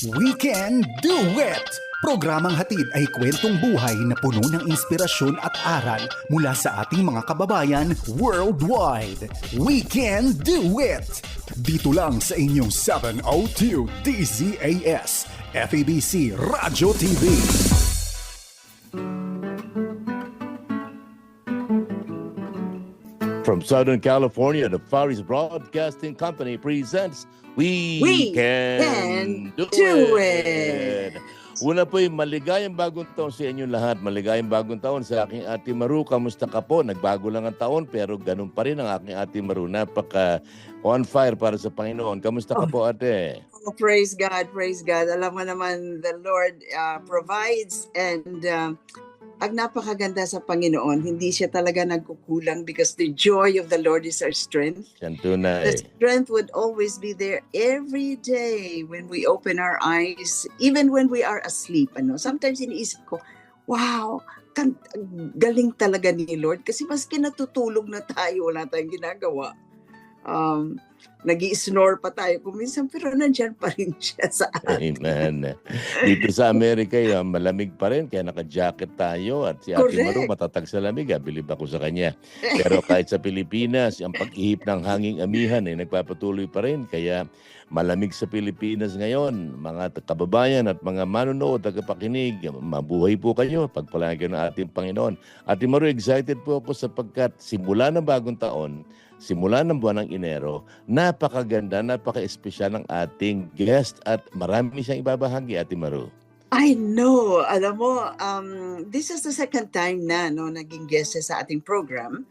We Can Do It! Programang hatid ay kwentong buhay na puno ng inspirasyon at aral mula sa ating mga kababayan worldwide. We Can Do It! Dito lang sa inyong 702 DZAS, FEBC Radyo TV. From Southern California, the Far East Broadcasting Company presents We Can Do It! Una po maligayang bagong taon sa inyo lahat. Maligayang bagong taon sa aking Ate Maru. Kamusta ka po? Nagbago lang ang taon pero ganun pa rin ang aking Ate Maru. Napaka on fire para sa Panginoon. Kamusta ka po, Ate? Oh, praise God, praise God. Alam mo naman, the Lord provides and ang napakaganda sa Panginoon, hindi siya talaga nagkukulang because the joy of the Lord is our strength. Yan tunay. The strength would always be there every day when we open our eyes, even when we are asleep. Sometimes iniisip ko, wow, galing talaga ni Lord kasi maski natutulog na tayo, wala tayong ginagawa. Nag-i-snore pa tayo kung minsan pero nandyan pa rin siya sa atin. Amen. Dito sa Amerika, malamig pa rin kaya naka-jacket tayo at si Ate Maru matatag sa lamig. Bilib ako sa kanya. Pero kahit sa Pilipinas, ang pag-ihip ng hanging amihan nagpapatuloy pa rin. Kaya malamig sa Pilipinas ngayon. Mga kababayan at mga manonood, tagapakinig, mabuhay po kayo. Pagpalagan ng ating Panginoon. Ate Maru, excited po ako sapagkat simula ng bagong taon, simula ng buwan ng Enero, napakaganda, napaka-espesyal ng ating guest at marami siyang ibabahagi, Ate Maru. I know. Alam mo, this is the second time na naging guest sa ating program.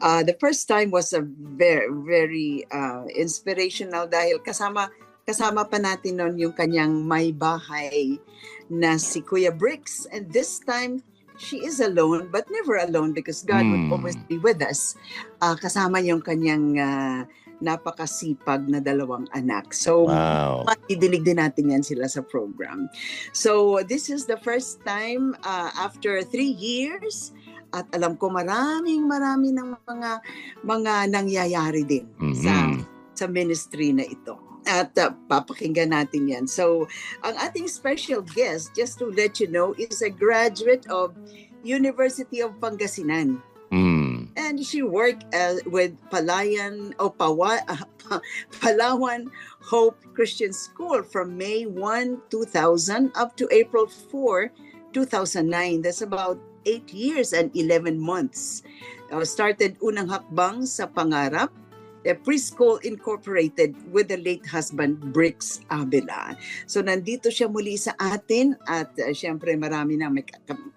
The first time was a very, very inspirational dahil kasama pa natin noon yung kanyang may bahay na si Kuya Bricks. And this time, she is alone, but never alone because God would always be with us. Kasama yung kanyang napakasipag na dalawang anak. So, matidilig din natin yan sila sa program. So, this is the first time after 3 years at alam ko marami ng mga nangyayari din sa ministry na ito. At papakinggan natin yan. So, ang ating special guest, just to let you know, is a graduate of University of Pangasinan. And she worked with Palawan Hope Christian School from May 1, 2000 up to April 4, 2009. That's about 8 years and 11 months. Started unang hakbang sa Pangarap, a preschool incorporated with the late husband, Bricks Abela. So nandito siya muli sa atin at syempre marami na may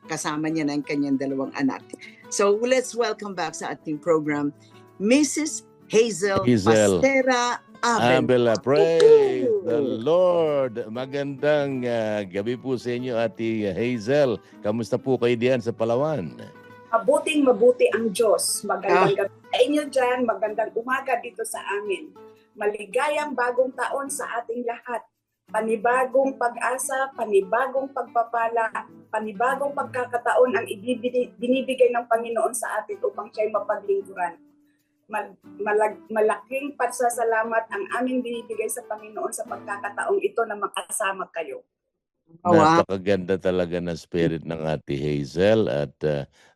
kasama niya na ang kanyang dalawang anak. So let's welcome back sa ating program, Mrs. Hazel Pastera Abela. Praise the Lord. Magandang gabi po sa inyo, Ate Hazel. Kamusta po kayo diyan sa Palawan? Mabuti ang Diyos. Magandang gabi sa inyo dyan. Magandang umaga dito sa amin. Maligayang bagong taon sa ating lahat. Panibagong pag-asa, panibagong pagpapala, panibagong pagkakataon ang binibigay ng Panginoon sa atin upang siya'y mapaglingkuran. Malaking pasasalamat ang aming binibigay sa Panginoon sa pagkakataong ito na makasama kayo. Napakaganda talaga ng spirit ng Ate Hazel at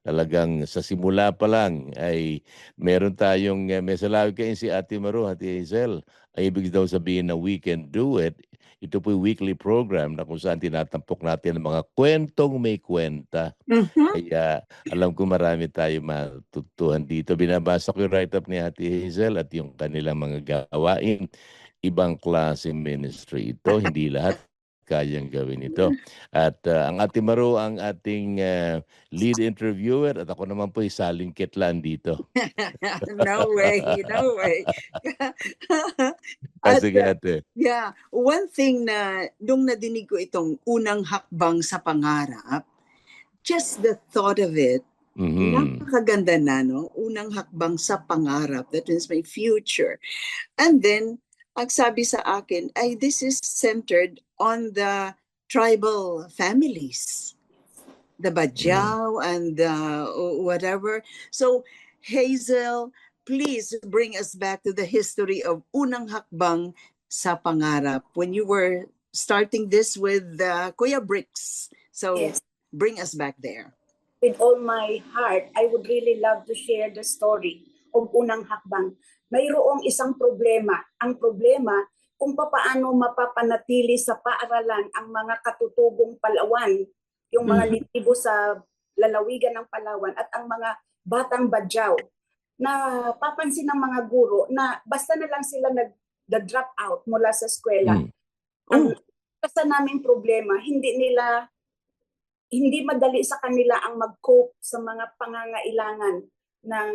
talagang sa simula pa lang ay meron tayong may salawi kayo si Ate Maru, Ate Hazel. Ay ibig daw sabihin na We Can Do It. Ito po yung weekly program na kung saan tinatampok natin ang mga kwentong may kwenta. Kaya alam ko marami tayo matutuhan dito. Binabasa ko yung write-up ni Ate Hazel at yung kanilang mga gawain. Ibang klase ministry ito. Hindi lahat kayang gawin ito. At ang Ate Maru ang ating lead interviewer at ako naman po isalingkit lang dito. No way. Sige, Ate. Yeah, one thing na nung nadinig ko itong unang hakbang sa pangarap, just the thought of it, napakaganda na, no? Unang hakbang sa pangarap, that means my future. And then, ang sabi sa akin, this is centered on the tribal families, the Bajau and whatever. So, Hazel, please bring us back to the history of unang hakbang sa pangarap when you were starting this with Kuya Bricks. So Yes. bring us back there. With all my heart, I would really love to share the story of unang hakbang. Mayroong isang problema. Ang problema, kung paano mapapanatili sa paaralan ang mga katutubong Palawan, yung mga nitibo sa lalawigan ng Palawan at ang mga batang Badyaw, na papansin ng mga guro na basta na lang sila nag-drop out mula sa eskwela. Ang basta naming problema, hindi madali sa kanila ang mag-cope sa mga pangangailangan ng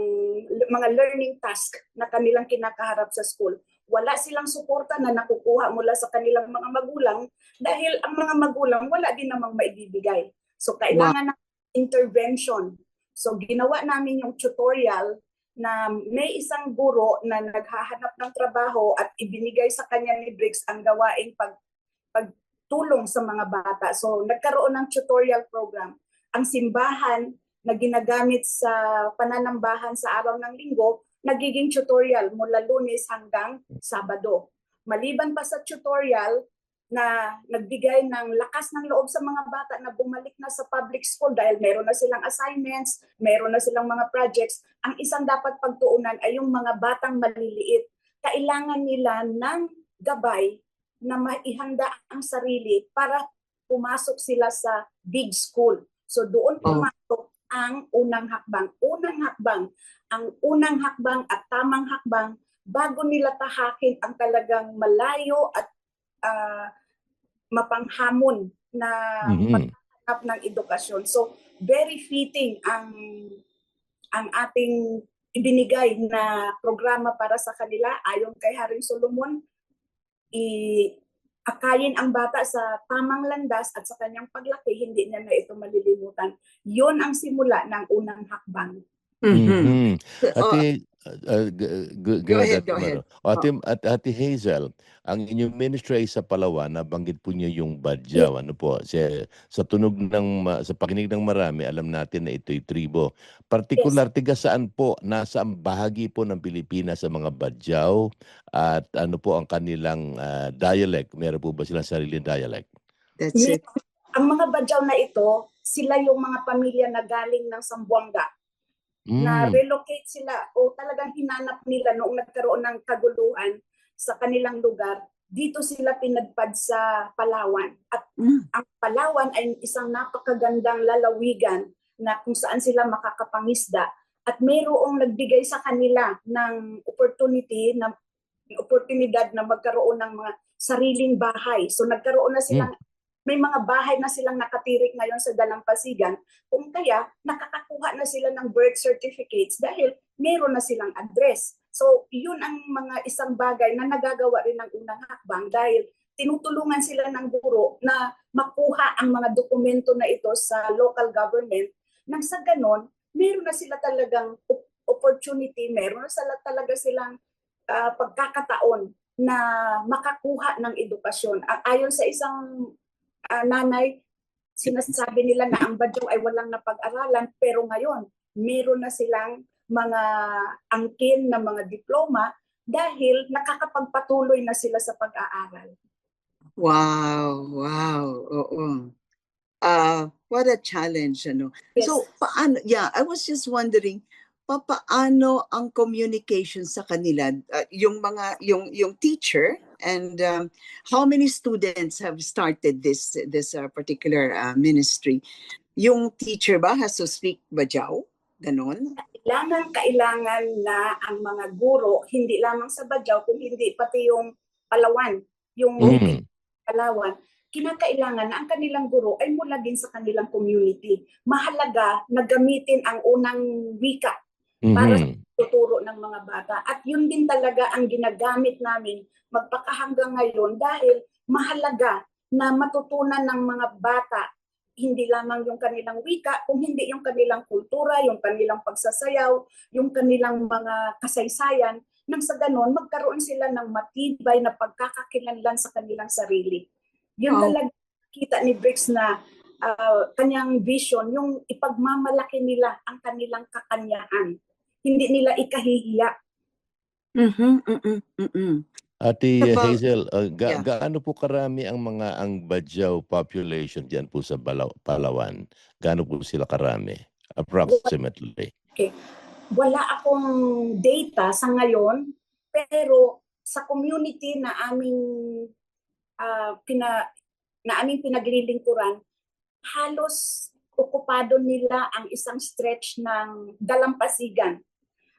mga learning task na kanilang kinakaharap sa school. Wala silang suporta na nakukuha mula sa kanilang mga magulang dahil ang mga magulang wala din namang maibibigay. So kailangan ng intervention. So ginawa namin yung tutorial na may isang guro na naghahanap ng trabaho at ibinigay sa kanya ni Bricks ang gawaing pagtulong sa mga bata. So nagkaroon ng tutorial program. Ang simbahan na ginagamit sa pananambahan sa araw ng linggo, nagiging tutorial mula Lunes hanggang Sabado. Maliban pa sa tutorial na nagbigay ng lakas ng loob sa mga bata na bumalik na sa public school dahil meron na silang assignments, meron na silang mga projects, ang isang dapat pagtuunan ay yung mga batang maliliit. Kailangan nila ng gabay na maihanda ang sarili para pumasok sila sa big school. So doon pumasok ang unang hakbang. Ang unang hakbang at tamang hakbang bago nila tahakin ang talagang malayo at mapanghamon na paghahanap ng edukasyon. So very fitting ang ating ibinigay na programa para sa kanila. Ayon kay Haring Solomon, akayin ang bata sa tamang landas at sa kanyang paglaki, hindi niya na ito malilimutan. Yun ang simula ng unang hakbang. Go ahead. Ate Hazel, ang inyong ministry ay sa Palawan, nabanggit po niyo yung Badyaw. Ano po? Sa pakinig ng marami, alam natin na ito'y tribo. Partikular, tiga saan po, nasa ang bahagi po ng Pilipinas sa mga Badyaw at ano po ang kanilang dialect? Meron po ba silang sariling dialect? That's it. Ang mga Badyaw na ito, sila yung mga pamilya na galing ng Zamboanga. Na relocate sila o talagang hinanap nila noong nagkaroon ng kaguluhan sa kanilang lugar, dito sila pinadpad sa Palawan. At ang Palawan ay isang napakagandang lalawigan na kung saan sila makakapangisda at mayroong nagbigay sa kanila ng oportunidad na magkaroon ng mga sariling bahay. So nagkaroon na silang may mga bahay na silang nakatirik ngayon sa Dalampasigan, kung kaya nakakakuha na sila ng birth certificates dahil meron na silang address. So yun ang mga isang bagay na nagagawa rin ng unang hakbang dahil tinutulungan sila ng guro na makuha ang mga dokumento na ito sa local government. Nang sa ganon, meron na sila talagang opportunity, meron na sila talaga silang pagkakataon na makakuha ng edukasyon. Ayon sa isang nanay, sinasabi nila na ang Badyaw ay walang napag-aralan, pero ngayon meron na silang mga angkin na mga diploma dahil nakakapagpatuloy na sila sa pag-aaral. Wow. Oo. What a challenge, ano. Yes. So paano? Yeah, I was just wondering, paano ang communication sa kanila, yung teacher, and how many students have started this particular ministry? Yung teacher ba has to speak Badyaw? Ganon? Kailangan na ang mga guro, hindi lamang sa Badyaw, kung hindi pati yung Palawan, yung Palawan, kinakailangan na ang kanilang guro ay mula din sa kanilang community. Mahalaga na gamitin ang unang wika para sa tuturo ng mga bata. At yun din talaga ang ginagamit namin magpakahanggang ngayon dahil mahalaga na matutunan ng mga bata hindi lamang yung kanilang wika, kung hindi yung kanilang kultura, yung kanilang pagsasayaw, yung kanilang mga kasaysayan, nang sa ganon magkaroon sila ng matibay na pagkakakilanlan sa kanilang sarili. Yun talaga kita ni Bricks na kanyang vision, yung ipagmamalaki nila ang kanilang kakanyahan. Hindi nila ikahihiya. Ate About, Hazel, yeah. gaano po karami ang Badjao population diyan po sa Palawan? Gaano po sila karami? Approximately. Okay. Wala akong data sa ngayon, pero sa community na aming ah, pina, na aming pinaglilingkuran, halos okupado nila ang isang stretch ng dalampasigan.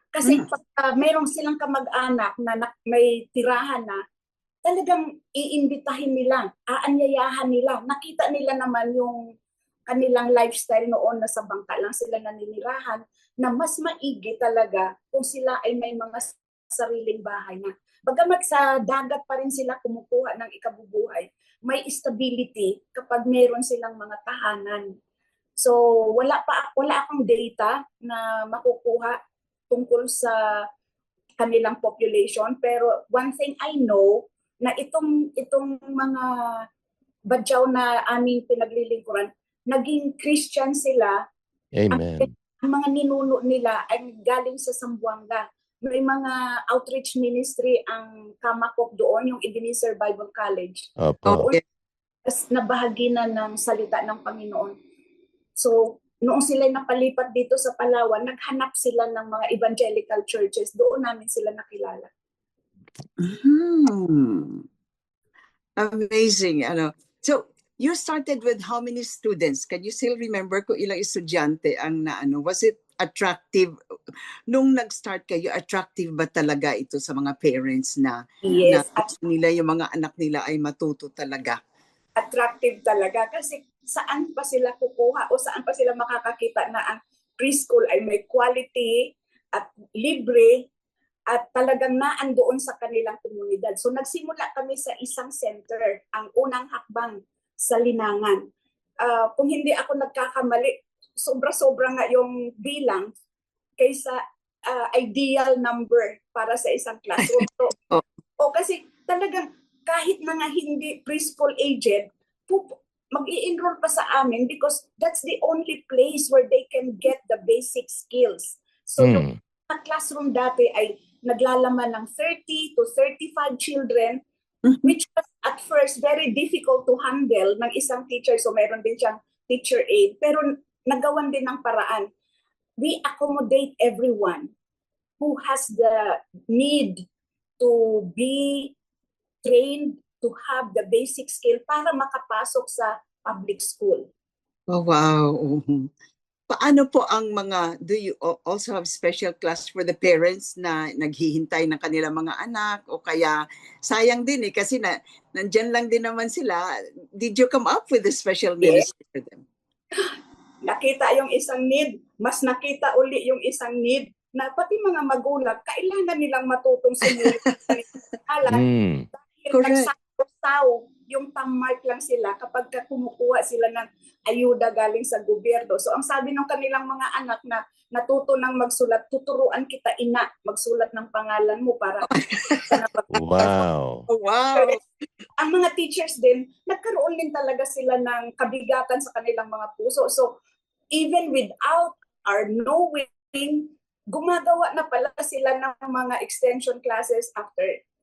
Kasi pag mayroong silang kamag-anak na may tirahan na, talagang iimbitahin nila, aanyayahan nila. Nakita nila naman yung kanilang lifestyle noon na sa bangka lang sila naninirahan, na mas maigi talaga kung sila ay may mga sariling bahay na. Bagamat sa dagat pa rin sila kumukuha ng ikabubuhay, may stability kapag meron silang mga tahanan. So wala akong data na makukuha tungkol sa kanilang population, pero one thing I know na itong mga Badyaw na aming pinaglilingkuran, naging Christian sila. Amen. Ang mga ninuno nila ay galing sa Zamboanga. May mga outreach ministry ang Kamakop doon, yung Ebenezer Bible College. Opo. Okay. Na bahagi na ng salita ng Panginoon. So, noong sila'y napalipat dito sa Palawan, naghanap sila ng mga evangelical churches. Doon namin sila nakilala. Amazing. So, you started with how many students? Can you still remember kung ilang estudyante ang was it attractive? Nung nag-start kayo, attractive ba talaga ito sa mga parents na, Yes, na gusto nila yung mga anak nila ay matuto talaga? attractive talaga kasi saan pa sila kukuha o saan pa sila makakakita na ang preschool ay may quality at libre at talagang naandoon sa kanilang komunidad. So nagsimula kami sa isang center, ang unang hakbang sa Linangan. Kung hindi ako nagkakamali, sobra-sobra nga yung bilang kaysa ideal number para sa isang classroom. So, kasi talagang kahit na nga hindi preschool aged, mag-i-enroll pa sa amin because that's the only place where they can get the basic skills. So yung classroom dati ay naglalaman ng 30 to 35 children, which was at first very difficult to handle ng isang teacher. So meron din siyang teacher aid. Pero nagawan din ng paraan. We accommodate everyone who has the need to be trained to have the basic skill para makapasok sa public school. Oh, wow. Paano po ang do you also have special class for the parents na naghihintay ng kanilang mga anak o kaya sayang din kasi nandyan lang din naman sila. Did you come up with a special ministry for them? Nakita yung isang need, mas nakita uli yung isang need na pati mga magulang, kailangan nilang matutong sumulit sa alam. Dahil nagsasaw, yung tammark lang sila kapag kumukuha sila ng ayuda galing sa gobyerno. So ang sabi ng kanilang mga anak na natuto ng magsulat, tuturuan kita ina, magsulat ng pangalan mo para Wow. Wow. Ang mga teachers din, nagkaroon din talaga sila ng kabigatan sa kanilang mga puso. So even without our knowing, gumagawa na pala sila ng mga extension classes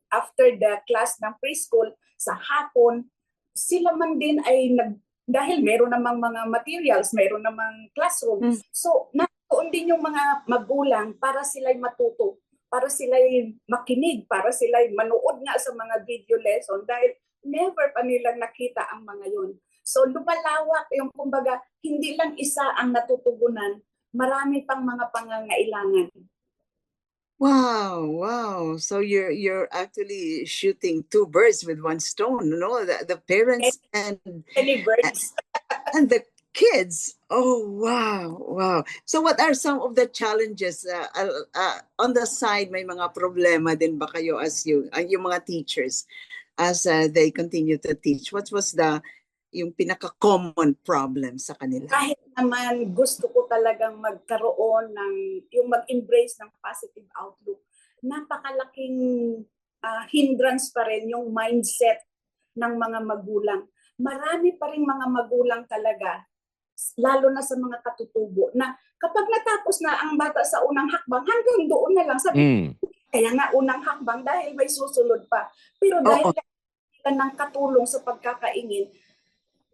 after the class ng preschool sa hapon. Sila man din ay dahil meron namang mga materials, meron namang classroom. So, naroon din yung mga magulang para sila'y matuto, para sila'y makinig, para sila'y manood nga sa mga video lesson dahil never pa nilang nakita ang mga yun. So, lumalawak yung kumbaga, hindi lang isa ang natutugunan, marami pang mga pangangailangan. Wow. So you're actually shooting two birds with one stone, the parents and birds. and the kids. Oh, wow. So what are some of the challenges on the side? May mga problema din ba kayo as yung mga teachers as they continue to teach? What was yung pinaka-common problem sa kanila? Kahit naman gusto ko talagang magkaroon yung mag-embrace ng positive outlook, napakalaking hindrance pa rin yung mindset ng mga magulang. Marami pa rin mga magulang talaga, lalo na sa mga katutubo, na kapag natapos na ang bata sa unang hakbang, hanggang doon na lang. Sabi, Kaya nga unang hakbang dahil may susunod pa. Pero dahil ng katulong sa pagkakaingin,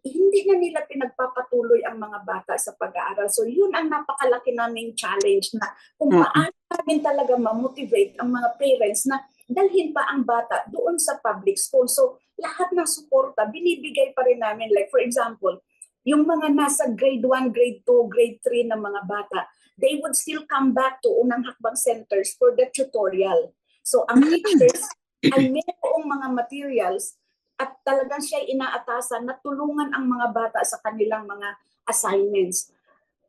hindi na nila pinagpapatuloy ang mga bata sa pag-aaral. So yun ang napakalaki naming challenge na kung paano namin talaga ma-motivate ang mga parents na dalhin pa ang bata doon sa public school. So lahat ng suporta binibigay pa rin namin. Like for example, yung mga nasa grade 1, grade 2, grade 3 na mga bata, they would still come back to unang hakbang centers for the tutorial. So ang teachers ay mayroong mga materials at talagang siya inaatasan na tulungan ang mga bata sa kanilang mga assignments.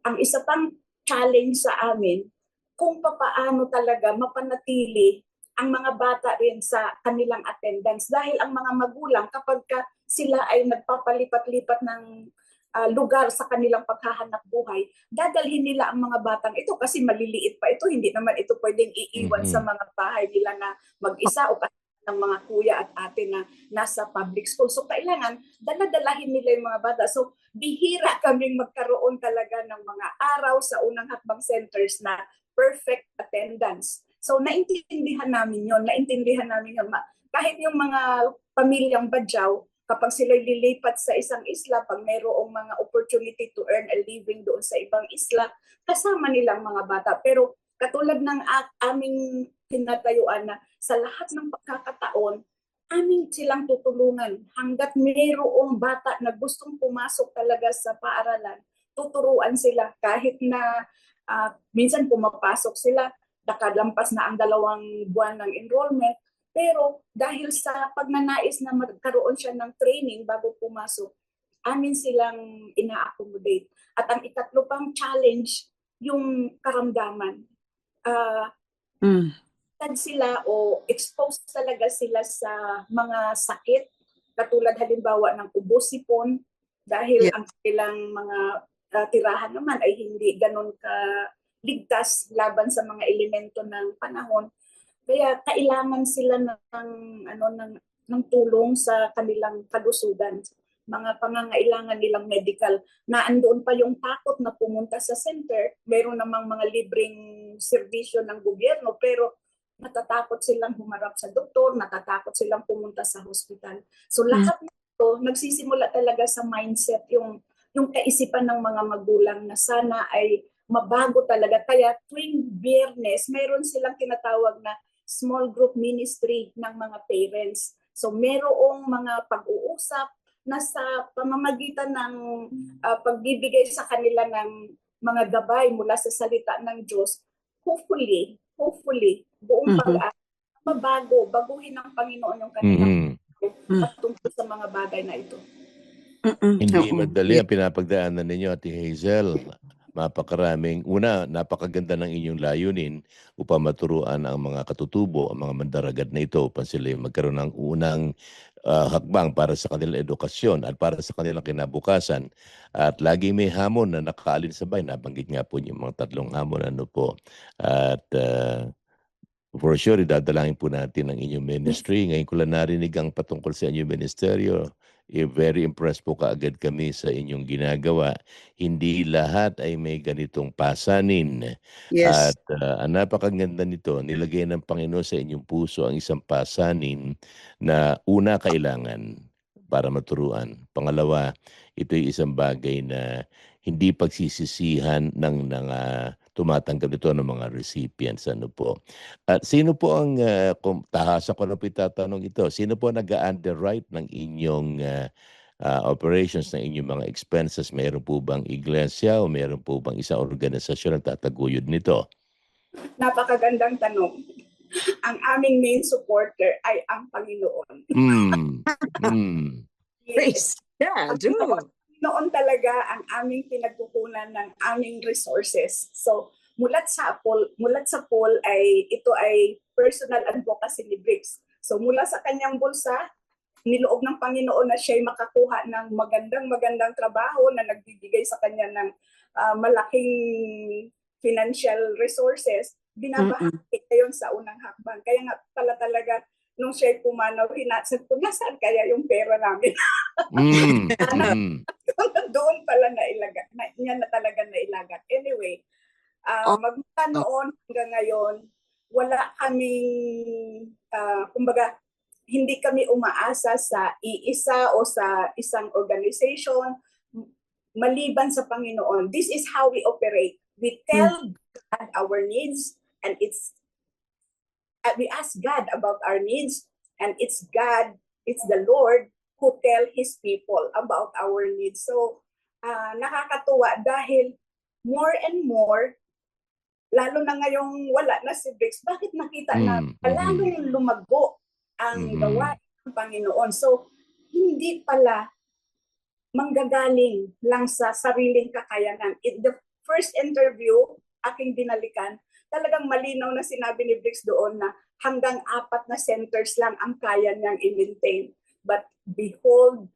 Ang isa pang challenge sa amin, kung papaano talaga mapanatili ang mga bata rin sa kanilang attendance. Dahil ang mga magulang, kapag sila ay nagpapalipat-lipat ng lugar sa kanilang paghahanap buhay, dadalhin nila ang mga batang ito kasi maliliit pa ito. Hindi naman ito pwedeng iiwan sa mga bahay nila na mag-isa o ng mga kuya at ate na nasa public school. So kailangan daladalahin nila yung mga bata. So bihira kaming magkaroon talaga ng mga araw sa unang hakbang centers na perfect attendance. So naintindihan namin yun. Kahit yung mga pamilyang Badyaw, kapag sila lilipat sa isang isla, pag mayroong mga opportunity to earn a living doon sa ibang isla, kasama nilang mga bata. Pero katulad ng aming tinatayuan na sa lahat ng pagkakataon, aming silang tutulungan. Hanggat mayroong bata na gustong pumasok talaga sa paaralan, tuturuan sila kahit na minsan pumapasok sila, nakalampas na ang 2 buwan ng enrollment, pero dahil sa pagnanais na magkaroon siya ng training bago pumasok, amin silang ina-accommodate. At ang ikatlo pang challenge, yung karamdaman. Sila o exposed talaga sila sa mga sakit, katulad halimbawa ng ubo-sipon, dahil ang kailang mga tirahan naman ay hindi ganun ligtas laban sa mga elemento ng panahon. Kaya kailangan sila ng tulong sa kanilang kalusugan, mga pangangailangan nilang medical, na andoon pa yung takot na pumunta sa center. Meron namang mga libreng serbisyo ng gobyerno, pero natatakot silang humarap sa doktor, natatakot silang pumunta sa hospital. So lahat nito nagsisimula talaga sa mindset, yung kaisipan ng mga magulang na sana ay mabago talaga. Kaya tuwing Biyernes, mayroon silang tinatawag na small group ministry ng mga parents. So mayroong mga pag-uusap na sa pamamagitan ng pagbibigay sa kanila ng mga gabay mula sa salita ng Diyos, hopefully, buong baguhin ng Panginoon yung kanilang patungkol sa mga bagay na ito. Hindi madali ang pinapagdaanan ninyo, Ate Hazel. Napakaganda ng inyong layunin upang maturuan ang mga katutubo, ang mga mandaragad na ito upang sila magkaroon ng unang hakbang para sa kanilang edukasyon at para sa kanilang kinabukasan. At lagi may hamon na nakakalinsabay. Nabanggit nga po yung mga 3 hamon. At for sure, idadalangin po natin ang inyong ministry. Ngayon ko lang narinig ang patungkol sa inyong ministeryo. Very impressed po kaagad kami sa inyong ginagawa. Hindi lahat ay may ganitong pasanin. Yes. At ang napakaganda nito, nilagay ng Panginoon sa inyong puso ang isang pasanin na una kailangan para maturuan. Pangalawa, ito'y isang bagay na hindi pagsisisihan ng tumatanggap nito ng mga recipients. At sino po ang, kung tahasan ko na po itatanong ito, sino po nag-underwrite ng inyong operations, ng inyong mga expenses? Mayroon po bang iglesia o mayroon po bang isang organisasyon na tataguyod nito? Napakagandang tanong. Ang aming main supporter ay ang Panginoon. Praise God. Noon talaga ang aming pinagkukunan ng aming resources. So mulat sa pool ay ito ay personal advocacy ni Briggs. So mula sa kanyang bulsa, niloob ng Panginoon na siya'y makakuha ng magandang trabaho na nagbibigay sa kanya ng malaking financial resources. Binabahagi ngayon sa unang hakbang. Kaya nga pala talaga nung siya'y pumanaw, hinasad ko, nasaan kaya yung pera namin? Doon pala niya na talaga nailagat. Anyway, magmula noon hanggang ngayon, wala kaming, kumbaga, hindi kami umaasa sa iisa o sa isang organization maliban sa Panginoon. This is how we operate. We tell God our needs, and we ask God about our needs, and it's the Lord who tell His people about our needs. So, nakakatuwa dahil more and more, lalo na ngayong wala na si Briggs, bakit nakita na lalong lumago ang gawa ng Panginoon? So, hindi pala manggagaling lang sa sariling kakayanan. In the first interview, aking binalikan, talagang malinaw na sinabi ni Briggs doon na hanggang 4 na centers lang ang kaya niyang i-maintain. But behold,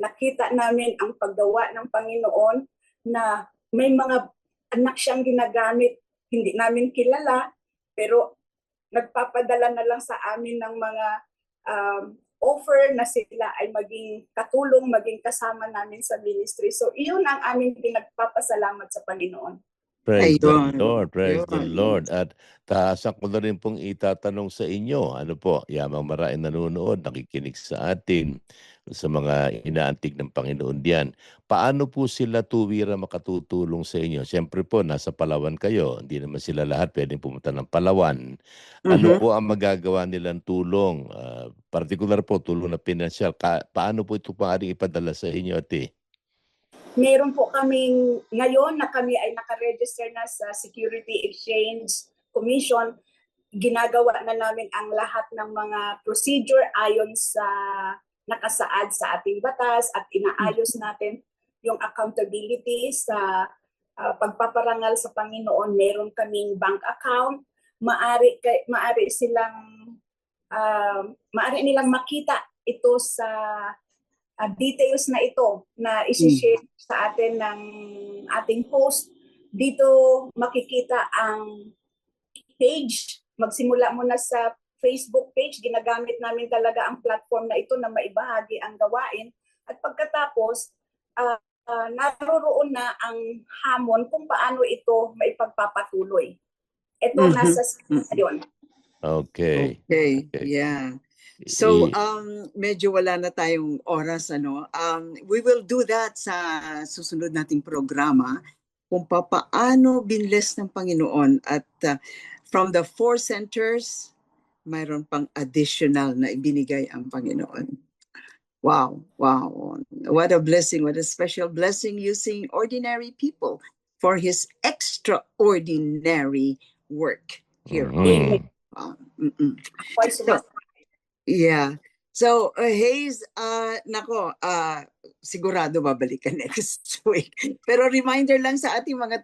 nakita namin ang paggawa ng Panginoon na may mga anak siyang ginagamit, hindi namin kilala, pero nagpapadala na lang sa amin ng mga offer na sila ay maging katulong, maging kasama namin sa ministry. So iyon ang aming pinagpapasalamat sa Panginoon. Praise the Ayun. Lord, praise the Yun. Lord. At taasan ko na rin pong itatanong sa inyo, ano po, yamang maraming nanonood, nakikinig sa atin, sa mga inaantig ng Panginoon diyan. Paano po sila tuwira makatutulong sa inyo? Siyempre po, nasa Palawan kayo, hindi naman sila lahat pwedeng pumunta ng Palawan. Ano po ang magagawa nilang tulong? Partikular po, tulong na pinansyal. Paano po ito maaaring ipadala sa inyo, ate? Meron po kaming, ngayon na kami ay nakaregister na sa Security Exchange Commission, ginagawa na namin ang lahat ng mga procedure ayon sa nakasaad sa ating batas at inaayos natin yung accountability sa pagpaparangal sa Panginoon. Meron kaming bank account, maaari nilang makita ito sa details na ito na isi-share sa atin ng ating host. Dito makikita ang page. Magsimula muna sa Facebook page. Ginagamit namin talaga ang platform na ito na maibahagi ang gawain. At pagkatapos, naroon na ang hamon kung paano ito maipagpapatuloy. Ito nasa yun. Okay. Yeah. So medyo wala na tayong oras, ano. We will do that sa susunod nating programa kung paano binless ng Panginoon at from the 4 centers mayroon pang additional na ibinigay ang Panginoon. Wow. What a blessing, what a special blessing using ordinary people for His extraordinary work here. Amen. Yeah. So, Hayes, sigurado babalik ka next week. Pero reminder lang sa ating mga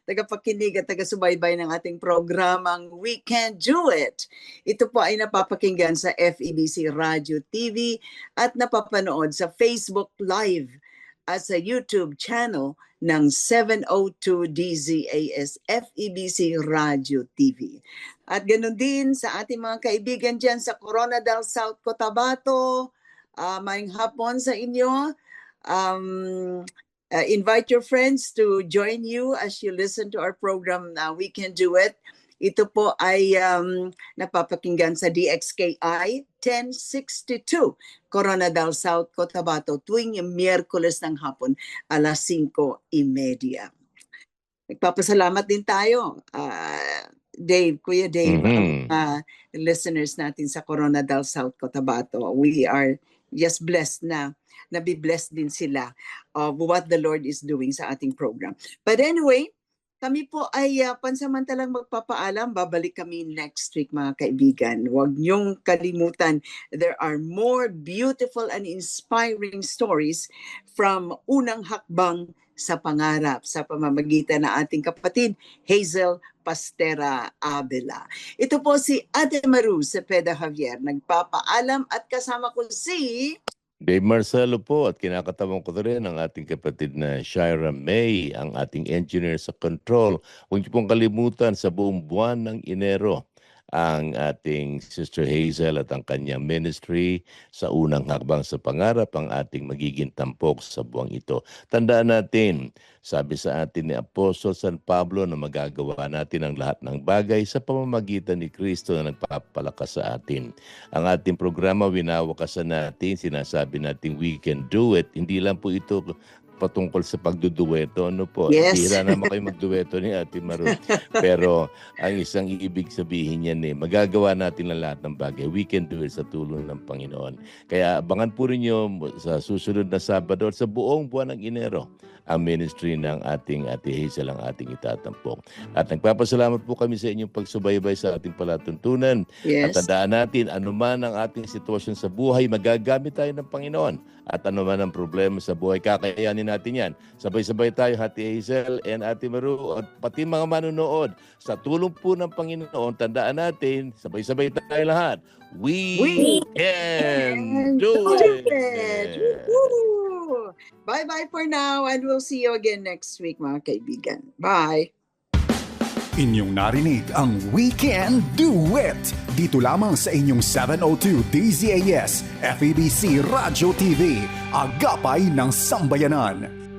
tagapakinig at taga-subaybay ng ating programang We Can Do It. Ito po ay napapakinggan sa FEBC Radio TV at napapanood sa Facebook Live at sa YouTube channel ng 702 DZAS FEBC Radio TV. At ganoon din sa ating mga kaibigan dyan sa Corona del South, Cotabato, maayong hapon sa inyo. Invite your friends to join you as you listen to our program, We Can Do It. Ito po ay napapakinggan sa DXKI 1062, Corona del South, Cotabato, tuwing Miyerkules ng hapon, 5:30. Nagpapasalamat din tayo, Kuya Dave, listeners natin sa Corona del South, Cotabato. We are just blessed na nabiblessed din sila of what the Lord is doing sa ating program. But anyway, kami po ay pansamantalang magpapaalam. Babalik kami next week, mga kaibigan. Huwag niyong kalimutan, there are more beautiful and inspiring stories from unang hakbang sa pangarap sa pamamagitan ng ating kapatid Hazel Pastera Abela. Ito po si Ate Maru Cepeda Javier. Nagpapaalam at kasama ko si Dave Marcelo po, at kinakatawan ko rin ang ating kapatid na Shira May, ang ating engineer sa control. Huwag niyo pong kalimutan, sa buong buwan ng Enero ang ating Sister Hazel at ang kanyang ministry sa unang hakbang sa pangarap, ang ating magiging tampok sa buwang ito. Tandaan natin, sabi sa atin ni Apostol San Pablo na magagawa natin ang lahat ng bagay sa pamamagitan ni Kristo na nagpapalakas sa atin. Ang ating programa, winawakasan natin, sinasabi natin we can do it. Hindi lang po ito patungkol sa pagdudueto. Ano po? Yes. Hira naman kayo magdueto ni Ate Maru. Pero ang isang ibig sabihin niyan magagawa natin ang lahat ng bagay. We can do it sa tulong ng Panginoon. Kaya abangan po rinyo sa susunod na Sabado at sa buong buwan ng Enero ang ministry ng ating Ate Hazel ang ating itatampok. At nagpapasalamat po kami sa inyong pagsubaybay sa ating palatuntunan. At Yes. tandaan natin, anuman ang ating sitwasyon sa buhay, magagamit tayo ng Panginoon. At anuman ang problema sa buhay, kakayanin natin yan. Sabay-sabay tayo, Ate Hazel and Ate Maru, at pati mga manonood. Sa tulong po ng Panginoon, tandaan natin, sabay-sabay tayo lahat. We can do it! Woo! Bye-bye for now and we'll see you again next week, mga kaibigan. Bye! Inyong narinig ang We Can Do It! Dito lamang sa inyong 702 DZAS, FEBC Radio TV, Agapay ng Sambayanan.